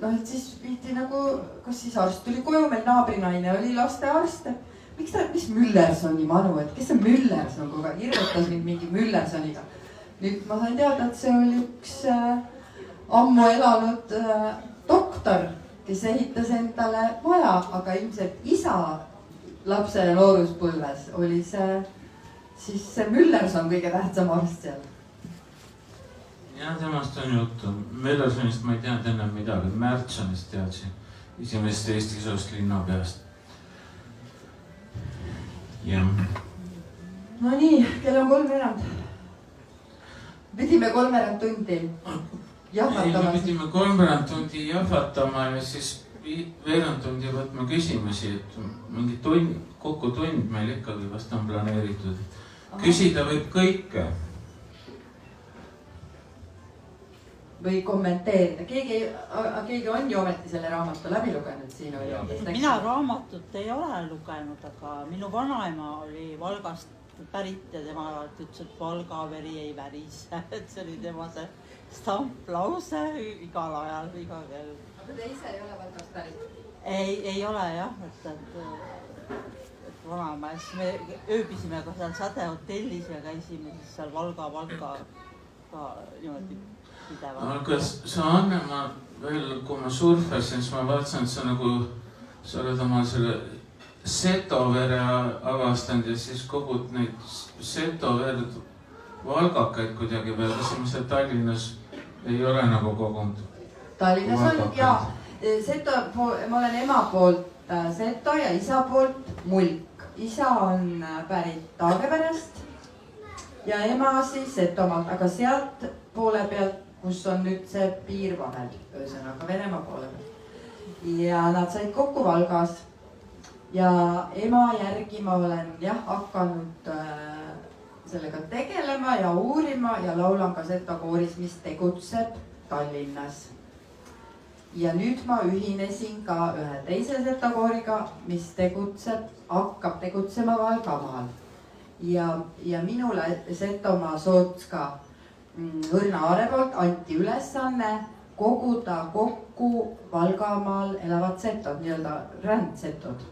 et siis viidi nagu, kas siis arst tuli koju, meil naabrinaine oli lastearst. Mis Müllersoni manu, et kes see Müllerson kogu aeg hirmutas mind mingi Müllersoniga. Nüüd ma sain teada, et see oli üks ammu elanud doktor, kes ehitas endale maja, aga ilmselt isa lapse nooruspõlves oli see Müllerson kõige tähtsam arst seal. Ja temast on juttu. Müllersonist ma ei teanud enne midagi, Märtsonist teadsin, esimest Eesti soost linnapeast. Ja. No nii, kell on 3:30. Pidime 3:30 tundi jahvatama. Me pidime 3:30 tundi jahvatama ja siis 1:15 tundi võtma küsimusi, et mingi kokku tund meil ikkagi vast on planeeritud. Küsida võib kõike. või kommenteerida? Keegi on ju ometi selle raamatu läbi lugenud siin oli? Mina raamatut ei ole lugenud, aga minu vanaema oli Valgast pärit ja tema ütles, et Valga veri ei värise. Et see oli tema see stamplause igal ajal, iga kell. Aga te ise ei ole Valgast pärit? Ei ole jah, et Vanamäes me ööbisime ka seal Sädehotellis ja käisime siis seal Valga ka niimoodi pidevalt. Aga sa Anne, ma veel, kui ma surfasin, siis ma vaatasin, et sa oled omal selle Setovere avastanud ja siis kogud neid Setoverd valgakaid kuidagi veel, kas ma seal Tallinnas ei ole nagu kogunud? Tallinnas on ja Seto, ma olen ema poolt Seto ja isa poolt Mulk. Isa on pärit Taageverest ja ema siis Setomaalt, aga sealt poole pealt, kus on nüüd see piir vahel, ühesõnaga Venemaa poole pealt. Ja nad said kokku Valgas ja ema järgi ma olen jah hakanud sellega tegelema ja uurima ja laulan ka Seto kooris, mis tegutseb Tallinnas. Ja nüüd ma ühinesin ka ühe teise Seto kooriga, mis hakkab tegutsema Valgamaal. Ja minule Setomaa Sootska Õrna Aare poolt anti ülesanne koguda kokku Valgamaal elavad setod, nii-öelda rändsetod,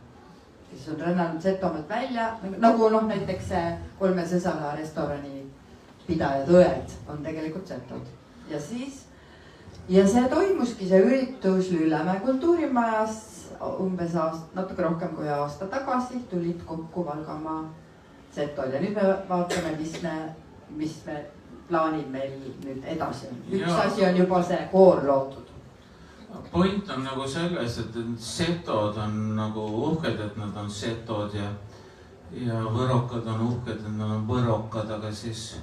kes on rännanud Setomaalt välja, nagu näiteks see Kolme Sõsala restorani pidajad õed on tegelikult setod. Ja see toimuski see üritus Lüllemäe kultuurimajas umbes natuke rohkem kui aasta tagasi tulid kokku Valgamaa setod ja nüüd me vaatame, mis me plaanid meil nüüd edasi on. Üks asi on juba see koor loodud. Point on nagu selles, et setod on nagu uhked, et nad on setod ja võrokad on uhked, et nad on võrokad, aga siis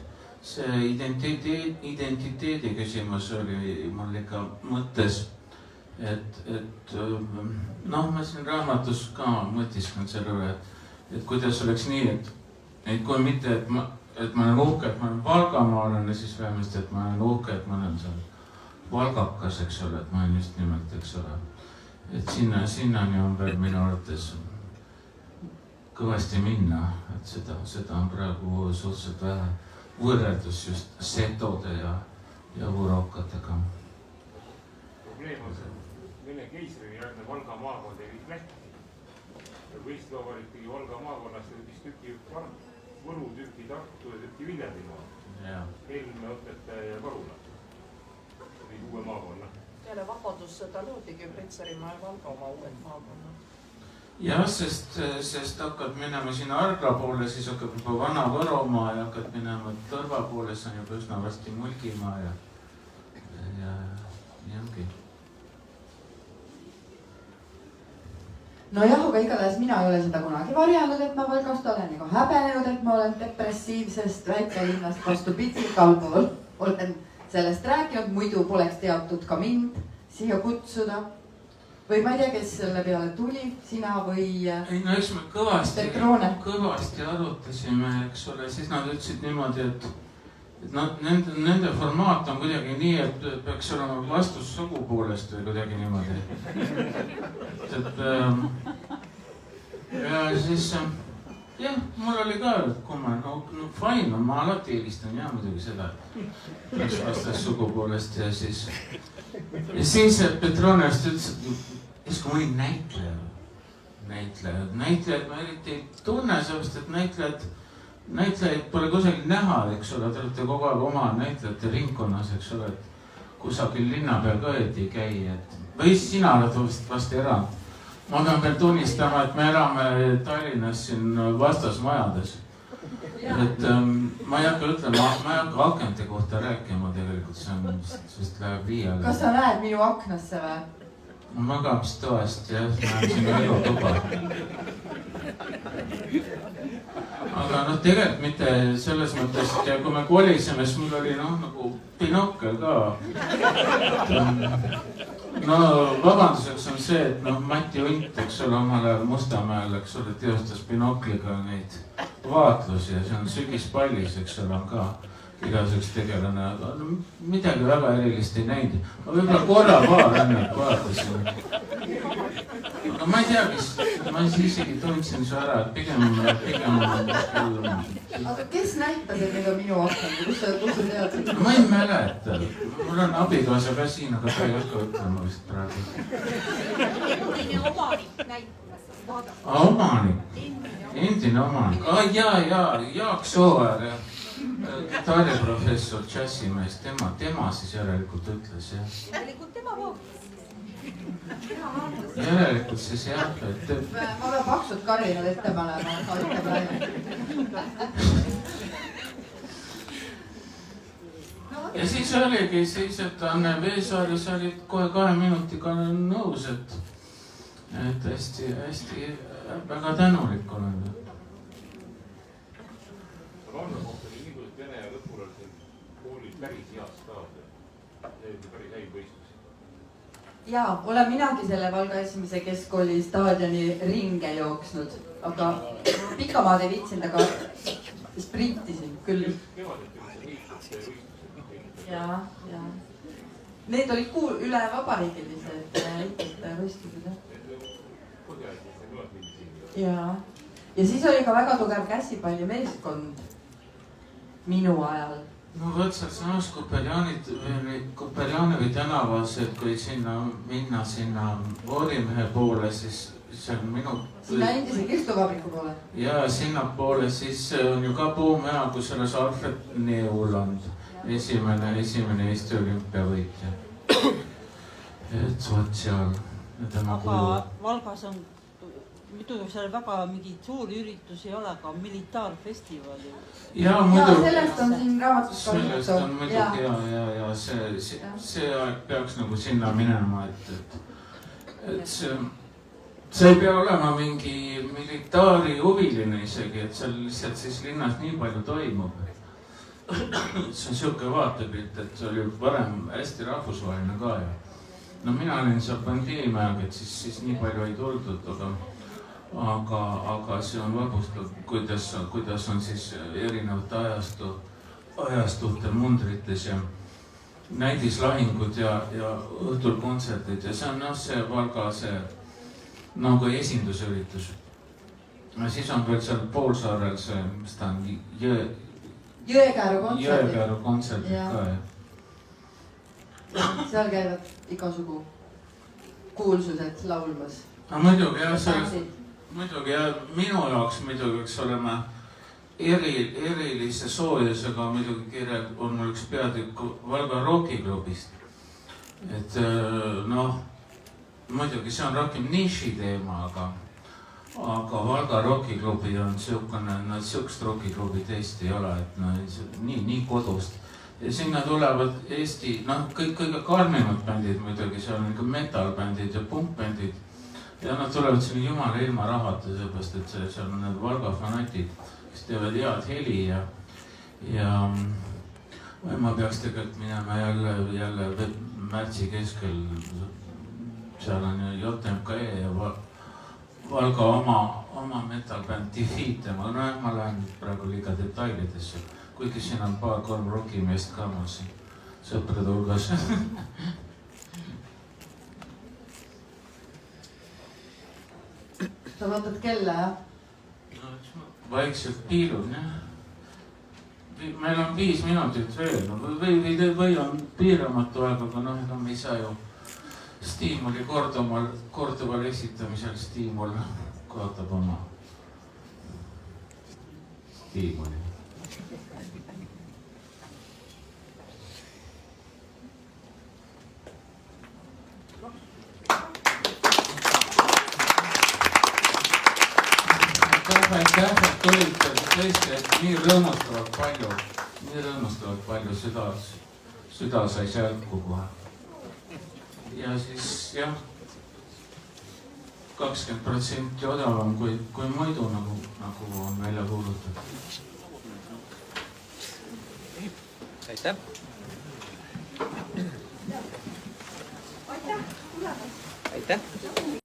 see identiteedi küsimus oli mul ikka mõttes, et ma siin raamatus ka mõtiskan selle üle, et kuidas oleks nii, et kui mitte, et ma olen uhke, et ma olen valgamaalane, siis vähemasti, et ma olen uhke, et ma olen seal valgakas, eks ole, et ma olen just nimelt, eks ole. Et sinnani on veel minu arvates kõvasti minna, et seda on praegu suhteliselt vähe. Võrreldus just setode ja võrokatega. Probleem on see, Vene keisri järgne Valga maakond ei kõik lähti. Ja kui Eesti Vabariik tegi Valga maakonnast üks tükki Võru, tükki Tartu ja tükki Viljandimaa. Helme, Õpetaja ja Karula. Oli uue maakonna. Peale vabadussõda loodigi Pritsarimaa ja Valgamaa uued maakonna. Jah, sest hakkad minema sinna Argla poole, siis hakkab juba Vana-Võromaa ja hakkad minema Tõrva poole, see on juba üsna vasti Mulgimaa ja nii ongi. No jah, aga igatahes mina ei ole seda kunagi varjanud, et ma Valgast olen ega häbenenud, et ma olen depressiivsest väikelinnast vastupidi kalpool. Olen sellest rääkinud, muidu poleks teatud ka mind siia kutsuda. Või ma ei tea, kes selle peale tuli, sina või ei, no eks me kõvasti arutasime, eks ole, siis nad ütlesid niimoodi, et nende formaat on kuidagi nii, et peaks olema vastus sugupoolest või kuidagi niimoodi. Ja siis jah, mul oli ka, et kui ma, fine, ma alati eelistan jah muidugi seda, et peaks vastas sugupoolest ja siis Petronest ütles, et kui ma olin näitlejad ma eriti ei tunne sellest, et näitlejaid pole kusagil näha, eks ole, te olete kogu aeg oma näitlejate ringkonnas, eks ole, et kusagil linna peal ka ei käi, või sina oled vast erand. Ma pean veel tunnistama, et me elame Tallinnas siin vastasmajades. Et ma ei hakka ütlema, ma ei hakka akente kohta rääkima tegelikult, see on vist läheb liiale. Kas sa näed minu aknasse või? Magamistoast jah, näen sinna elutuba. Aga tegelikult mitte selles mõttes, et kui me kolisime, siis mul oli nagu binokkel ka. No vabanduseks on see, et Mati Unt, eks ole, omal ajal Mustamäel, eks ole, teostas binokliga neid vaatlusi ja see on sügispallis, eks ole, on ka igasugust tegelane, aga no, midagi väga erilist ei näinud. Ma võib-olla korra paar rännet vaatasin. Aga ma ei tea, ma isegi tundsin su ära, et pigem aga kes näitas, et need on minu aknad või kus sa tead? ma ei mäleta. Mul on abikaasa ka siin, aga ta ei hakka ütlema vist praegu. Endine omanik näitas, vaadake. Omanik? Endine omanik? Jaak Sooäär, gitarriprofessor, džässimees, tema siis järelikult ütles, jah. Järelikult tema vaatas. Järelikult siis jah, et... Ma pean paksud karinad ette panema, sa ütleb läinud. Ja siis oligi siis, et Anne Veesaari sa olid kohe 2 minutiga nõus, et hästi väga tänulik olen. Ranna kohta oli nii, et Vene ja lõpul oli siin koolid päris head staadion. Need oli päris häid võistlusi. Jaa, olen minagi selle Valga esimese keskkooli staadioni ringe jooksnud, aga pikamaad ei viitsinud, aga sprintisin küll. Kevadeti oli see liikluse võistlused. Jaa. Need olid üle vabariigilised võistlused, jah. Põhjalikult see kõlas mingi siin. Jaa. Ja siis oli ka väga tugev käsipallimeeskond minu ajal. No võt seal samas Kuperjanovi tänavas, et kui minna sinna Voorimehe poole, siis see on minu... Sinna endise kirstuvabriku poole? Ja sinna poole siis on ju ka Puumäe, kus selles Alfred Neuland esimene Eesti olümpiavõitja. Et võt seal. Aga Valgas on... Muidu seal väga mingid suuri üritusi ei ole, aga militaarfestivali. Jaa, muidu... Sellest on siin raamatus ka juttu. Sellest on muidugi ja see aeg peaks nagu sinna minema, et see ei pea olema mingi militaarihuviline isegi, et seal lihtsalt siis linnas nii palju toimub. See on siuke vaatepilt, et see oli varem hästi rahvusvaheline ka ja no mina olin seal pandeemia aeg, et siis nii palju ei tuldud, aga see on vabustav, kuidas on siis erinevate ajastute mundrites ja näidislahingud ja õhtul kontserdid ja see on see Valga see nagu esindusüritus. Siis on veel seal Poolsaarel see, mis ta on, Jõekääru kontserdid ka ja. Seal käivad igasugu kuulsused laulmas. Muidugi jah, minu jaoks muidugi võiks olema erilise soojusega muidugi kirjal on mul üks peatükk Valga Rockiklubist. Et noh, muidugi see on rohkem niši teema, aga Valga Rockiklubi on siukene, siukest rockiklubi teist ei ole, et nii kodust. Ja sinna tulevad Eesti, kõik kõige karmimad bändid muidugi, seal on ikka metalbändid ja punkbändid. Ja nad tulevad sinna jumala ilma rahata, sellepärast, et seal on need Valga fanatid, kes teevad head heli ja ma peaks tegelikult minema jälle märtsi keskel. Seal on JMKE ja Valga oma metalbänd Defeat ja ma lähen praegu liiga detailidesse. Kuigi siin on 2-3 rokimeest ka mul siin sõprade hulgas. Sa vaatad kella, jah? Vaikselt piilun, jah. Meil on 5 minutit veel, või on piiramatu aeg, aga ega me ei saa ju stiimuli korduval esitamisel stiimul kaotab oma stiimuli. Aitäh, et tulite tõesti, et nii rõõmustavalt palju süda sai sealku kohe. Ja siis jah, 20% odavam kui muidu, nagu on välja kuulutatud. Aitäh! Aitäh!